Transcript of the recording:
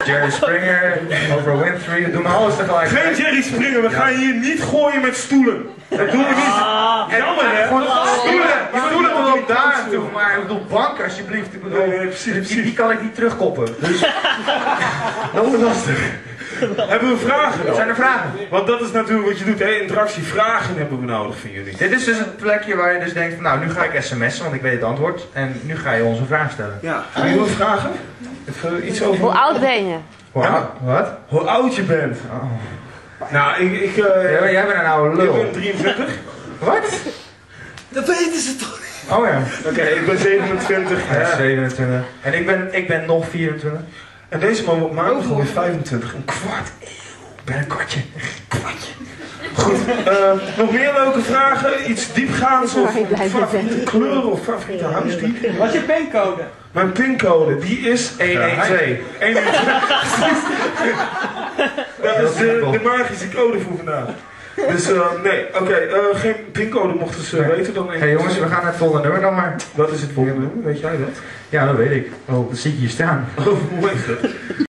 Jerry Springer, Oprah Winfrey, doe maar alles tegelijk. Geen Jerry Springer, we gaan hier niet gooien met stoelen. Dat doen we niet. Jammer hè? Stoelen erop daar toe, maar ik bedoel bank alsjeblieft. Ik bedoel, Nee, precies. die kan ik niet terugkoppen. Dus Dat is lastig. Hebben we vragen dan? zijn er vragen? Want dat is natuurlijk wat je doet, hè? Interactie. Vragen hebben we nodig van jullie. Dit is dus het plekje waar je dus denkt van nou nu ga ik sms'en, want ik weet het antwoord. En nu ga je ons een vraag stellen. Ja, gaan jullie vragen? Even iets over Hoe oud ben je? Wat? hoe oud je bent. Nou, Jij bent een oude ik lul. ben 23. Wat? Dat weten ze toch niet? Oh ja. Oké, ik ben 27. Hij is Ja. 27. En ik ben nog 24. En deze man wordt maandag alweer 25. Een kwart eeuw. Ik ben een kortje. Goed, nog meer leuke vragen? Iets diepgaands of favoriete kleur of favoriete huisdier? Wat is je pincode? Mijn pincode, die is 112. 112. Dat is de magische code voor vandaag. Dus nee, oké, geen pincode mochten ze weten dan. Hé jongens, we gaan naar het volgende nummer dan maar. Wat is het volgende nummer? Weet jij dat? Ja, dat weet ik. Oh, dat zie ik hier staan. Hoe heet dat?